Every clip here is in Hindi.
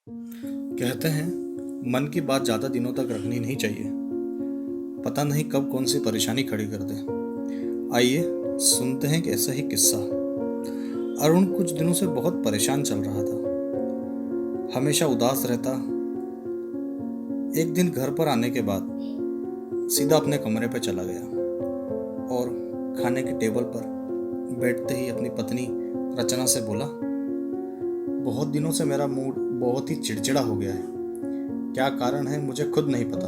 कहते हैं मन की बात ज़्यादा दिनों तक रखनी नहीं चाहिए। पता नहीं कब कौन सी परेशानी खड़ी कर दे। आइए सुनते हैं एक ऐसा ही किस्सा। अरुण कुछ दिनों से बहुत परेशान चल रहा था। हमेशा उदास रहता। एक दिन घर पर आने के बाद सीधा अपने कमरे पर चला गया और खाने के टेबल पर बैठते ही अपनी पत्नी रचना से बोला, बहुत दिनों से मेरा मूड बहुत ही चिड़चिड़ा हो गया है। क्या कारण है मुझे खुद नहीं पता।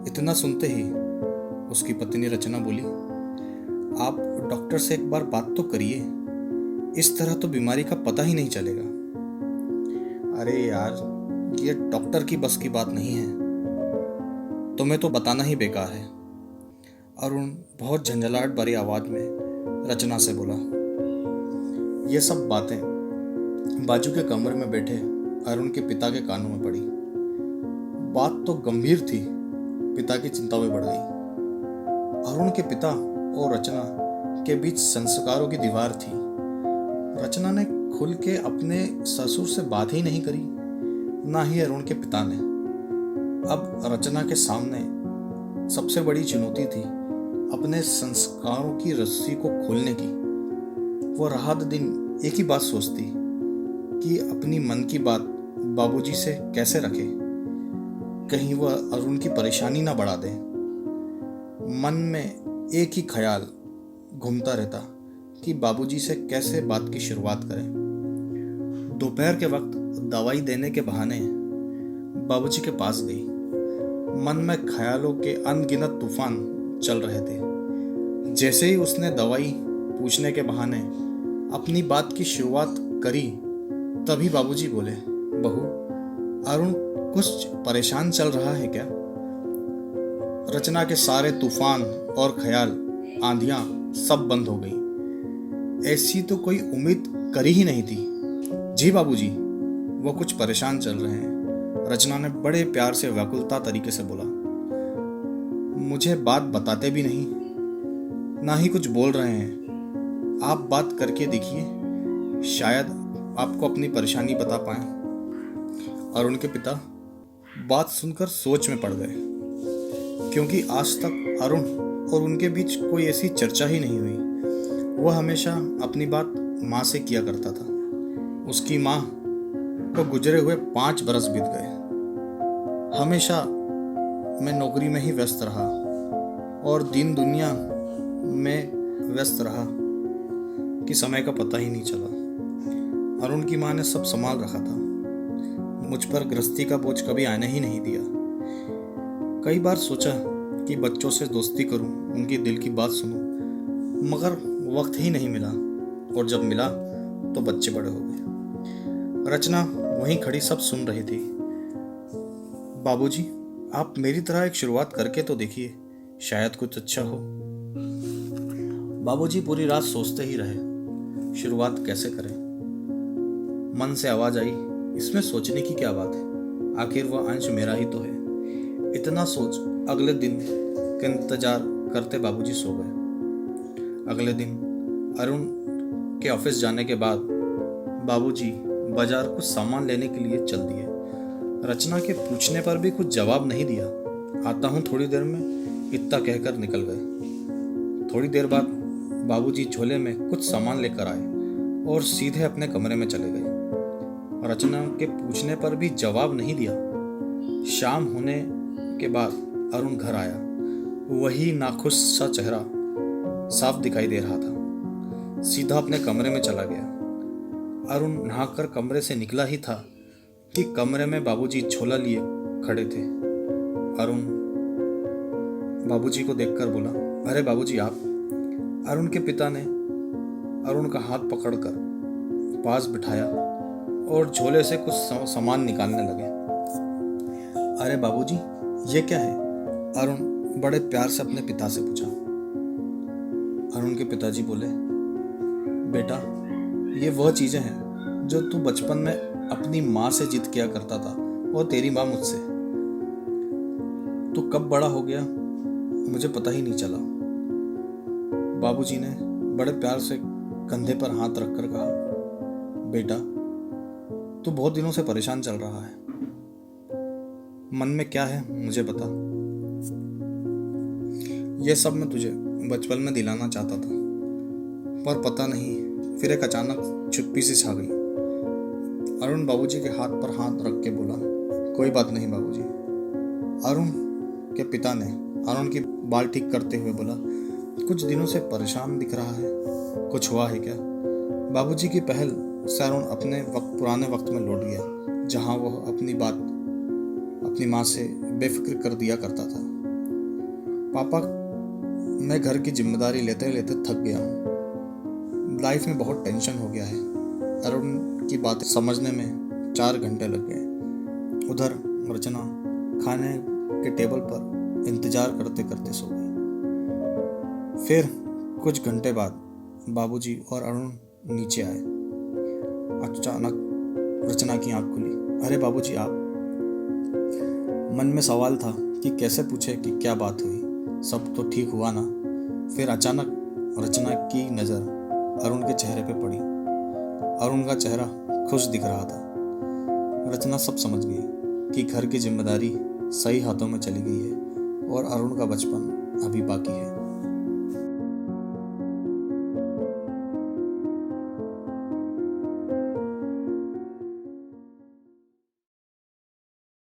इतना सुनते ही उसकी पत्नी रचना बोली, आप डॉक्टर से एक बार बात तो करिए। इस तरह तो बीमारी का पता ही नहीं चलेगा। अरे यार, ये डॉक्टर की बस की बात नहीं है, तुम्हें तो बताना ही बेकार है। अरुण बहुत झंझलाहट भरी आवाज में रचना से बोला। ये सब बातें बाजू के कमरे में बैठे अरुण के पिता के कानों में पड़ी। बात तो गंभीर थी। पिता की चिंता भी बढ़ गई। अरुण के पिता और रचना के बीच संस्कारों की दीवार थी। रचना ने खुल के अपने ससुर से बात ही नहीं करी, ना ही अरुण के पिता ने। अब रचना के सामने सबसे बड़ी चुनौती थी अपने संस्कारों की रस्सी को खोलने की। वो रात दिन एक ही बात सोचती कि अपनी मन की बात बाबूजी से कैसे रखे, कहीं वह अरुण की परेशानी ना बढ़ा दे। मन में एक ही ख्याल घूमता रहता कि बाबूजी से कैसे बात की शुरुआत करें। दोपहर के वक्त दवाई देने के बहाने बाबूजी के पास गई। मन में ख्यालों के अनगिनत तूफान चल रहे थे। जैसे ही उसने दवाई पूछने के बहाने अपनी बात की शुरुआत करी, तभी बाबूजी बोले, बहू, अरुण कुछ परेशान चल रहा है क्या? रचना के सारे तूफान और ख्याल, आंधियां सब बंद हो गई। ऐसी तो कोई उम्मीद करी ही नहीं थी। जी बाबूजी, वो कुछ परेशान चल रहे हैं, रचना ने बड़े प्यार से व्याकुलता तरीके से बोला। मुझे बात बताते भी नहीं, ना ही कुछ बोल रहे हैं। आप बात करके देखिए, शायद आपको अपनी परेशानी बता पाए। अरुण के पिता बात सुनकर सोच में पड़ गए, क्योंकि आज तक अरुण और उनके बीच कोई ऐसी चर्चा ही नहीं हुई। वह हमेशा अपनी बात माँ से किया करता था। उसकी माँ को गुजरे हुए 5 बरस बीत गए। हमेशा मैं नौकरी में ही व्यस्त रहा और दिन दुनिया में व्यस्त रहा कि समय का पता ही नहीं चला। अरुण की माँ ने सब संभाल रखा था। मुझ पर गृहस्थी का बोझ कभी आने ही नहीं दिया। कई बार सोचा कि बच्चों से दोस्ती करूं, उनकी दिल की बात सुनूं, मगर वक्त ही नहीं मिला, और जब मिला तो बच्चे बड़े हो गए। रचना वहीं खड़ी सब सुन रही थी। बाबूजी, आप मेरी तरह एक शुरुआत करके तो देखिए, शायद कुछ अच्छा हो। बाबूजी पूरी रात सोचते ही रहे, शुरुआत कैसे करें। मन से आवाज आई, इसमें सोचने की क्या बात है, आखिर वह अंश मेरा ही तो है। इतना सोच अगले दिन का इंतजार करते बाबूजी सो गए। अगले दिन अरुण के ऑफिस जाने के बाद बाबूजी बाजार कुछ सामान लेने के लिए चल दिए। रचना के पूछने पर भी कुछ जवाब नहीं दिया। आता हूँ थोड़ी देर में, इतना कहकर निकल गए। थोड़ी देर बाद बाबूजी झोले में कुछ सामान लेकर आए और सीधे अपने कमरे में चले गए। रचना के पूछने पर भी जवाब नहीं दिया। शाम होने के बाद अरुण घर आया। वही नाखुश सा चेहरा साफ दिखाई दे रहा था। सीधा अपने कमरे में चला गया। अरुण नहाकर कमरे से निकला ही था कि कमरे में बाबूजी झोला लिए खड़े थे। अरुण बाबूजी को देखकर बोला, अरे बाबूजी आप? अरुण के पिता ने अरुण का हाथ पकड़कर पास बिठाया और झोले से कुछ सामान निकालने लगे। अरे बाबूजी, ये क्या है? अरुण बड़े प्यार से अपने पिता से पूछा। अरुण के पिताजी बोले, बेटा, ये वह चीजें हैं जो तू बचपन में अपनी माँ से जिद किया करता था और तेरी माँ मुझसे। तू कब बड़ा हो गया मुझे पता ही नहीं चला। बाबूजी ने बड़े प्यार से कंधे पर हाथ रखकर कहा, बेटा, तू बहुत दिनों से परेशान चल रहा है। मन में क्या है मुझे बता। ये सब मैं तुझे बचपन में दिलाना चाहता था, पर पता नहीं फिर एक अचानक चुप्पी सी छा गई। अरुण बाबूजी के हाथ पर हाथ रख के बोला, कोई बात नहीं बाबूजी। अरुण के पिता ने अरुण की बाल ठीक करते हुए बोला, कुछ दिनों से परेशान दिख रहा है, कुछ हुआ है क्या? बाबूजी की पहल से अरुण अपने पुराने वक्त में लौट गया, जहां वह अपनी माँ से बेफिक्र कर दिया करता था। पापा, मैं घर की जिम्मेदारी लेते लेते थक गया हूँ। लाइफ में बहुत टेंशन हो गया है। अरुण की बातें समझने में 4 घंटे लग गए। उधर रचना खाने के टेबल पर इंतजार करते करते सो गई। फिर कुछ घंटे बाद बाबूजी और अरुण नीचे आए। अचानक रचना की आंख खुली। अरे बाबूजी आप? मन में सवाल था कि कैसे पूछे कि क्या बात हुई, सब तो ठीक हुआ ना। फिर अचानक रचना की नज़र अरुण के चेहरे पे पड़ी। अरुण का चेहरा खुश दिख रहा था। रचना सब समझ गई कि घर की जिम्मेदारी सही हाथों में चली गई है और अरुण का बचपन अभी बाकी है।